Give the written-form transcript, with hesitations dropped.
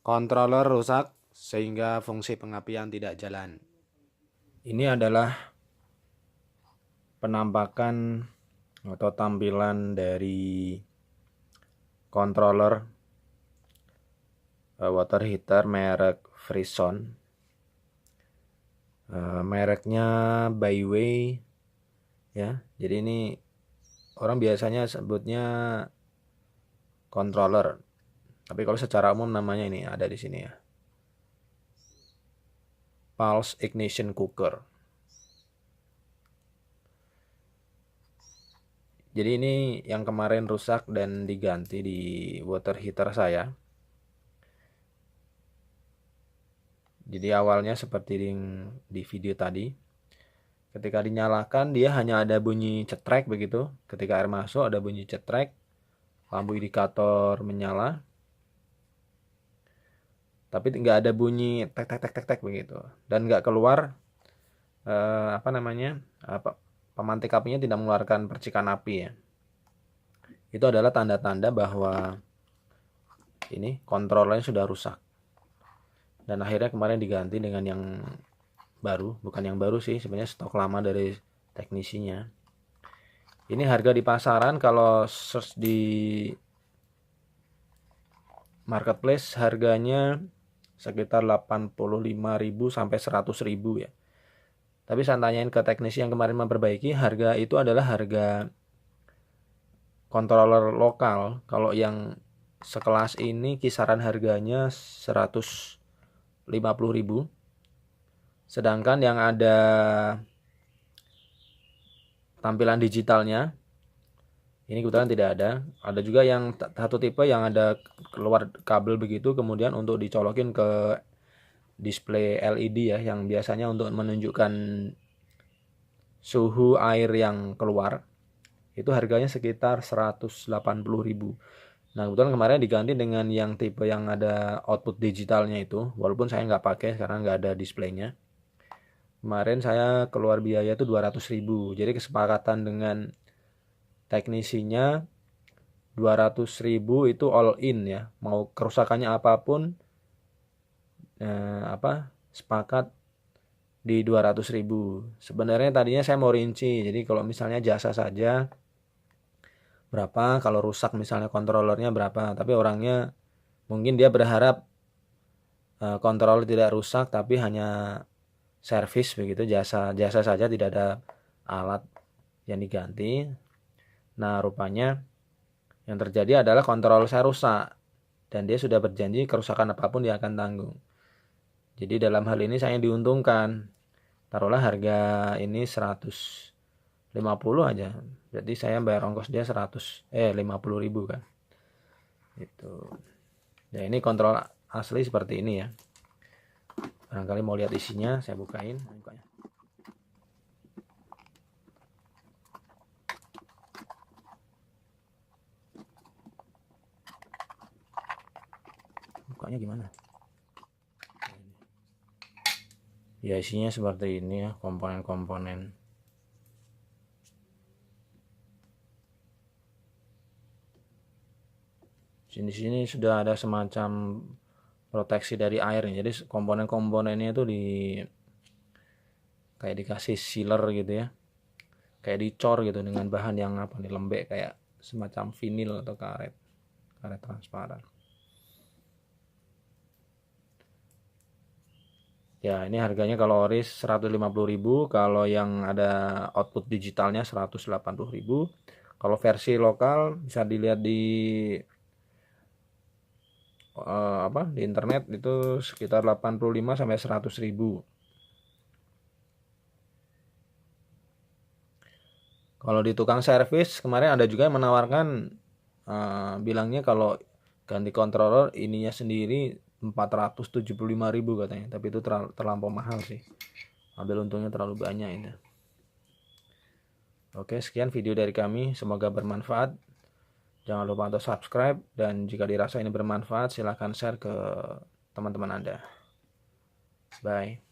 Controller rusak sehingga fungsi pengapian tidak jalan. Ini adalah penampakan atau tampilan dari controller water heater merek Frison. Mereknya Byway ya. Jadi ini orang biasanya sebutnya controller. Tapi kalau secara umum namanya ini ada di sini ya. Pulse Ignition Cooker. Jadi ini yang kemarin rusak dan diganti di water heater saya. Jadi awalnya seperti di video tadi. Ketika dinyalakan dia hanya ada bunyi cetrek begitu. Ketika air masuk ada bunyi cetrek. Lampu indikator menyala. Tapi nggak ada bunyi tek tek tek tek tek begitu. Dan nggak keluar pemantik apinya tidak mengeluarkan percikan api ya. Itu adalah tanda-tanda bahwa ini kontrolnya sudah rusak. Dan akhirnya kemarin diganti dengan yang baru, bukan yang baru sih, sebenarnya stok lama dari teknisinya. Ini harga di pasaran kalau search di marketplace harganya sekitar 85.000 sampai 100.000 ya. Tapi saya tanyain ke teknisi yang kemarin memperbaiki, harga itu adalah harga controller lokal. Kalau yang sekelas ini kisaran harganya 150.000. Sedangkan yang ada tampilan digitalnya ini kebetulan tidak ada. Ada juga yang satu tipe yang ada keluar kabel begitu, kemudian untuk dicolokin ke display LED ya, yang biasanya untuk menunjukkan suhu air yang keluar. Itu harganya sekitar 180.000. Nah kebetulan kemarin diganti dengan yang tipe yang ada output digitalnya itu, walaupun saya nggak pakai karena nggak ada displaynya. Kemarin saya keluar biaya itu 200.000. Jadi kesepakatan dengan teknisinya 200.000 itu all in ya. Mau kerusakannya apapun sepakat di 200.000. Sebenarnya tadinya saya mau rinci. Jadi kalau misalnya jasa saja berapa, kalau rusak misalnya kontrolernya berapa. Tapi orangnya mungkin dia berharap kontroler tidak rusak tapi hanya servis begitu, jasa saja, tidak ada alat yang diganti. Nah rupanya yang terjadi adalah kontrol saya rusak dan dia sudah berjanji kerusakan apapun dia akan tanggung. Jadi dalam hal ini saya diuntungkan. Taruhlah harga ini 150 aja. Jadi saya bayar ongkos dia 50.000 kan. Itu. Ya ini kontrol asli seperti ini ya. Barangkali mau lihat isinya, saya bukain. Bukanya gimana? Ya isinya seperti ini ya, komponen-komponen. Sini sudah ada semacam proteksi dari air nih. Jadi komponen-komponennya itu kayak dikasih sealer gitu ya. Kayak dicor gitu dengan bahan yang lembek kayak semacam vinil atau karet transparan. Ya ini harganya kalau oris 150.000, kalau yang ada output digitalnya 180.000. Kalau versi lokal bisa dilihat di di internet itu sekitar 85 sampai 100.000. Kalau di tukang servis kemarin ada juga yang menawarkan bilangnya kalau ganti controller ininya sendiri 475.000 katanya, tapi itu terlampau mahal sih. Ambil untungnya terlalu banyak ini. Oke, sekian video dari kami, semoga bermanfaat. Jangan lupa untuk subscribe, dan jika dirasa ini bermanfaat silahkan share ke teman-teman Anda. Bye.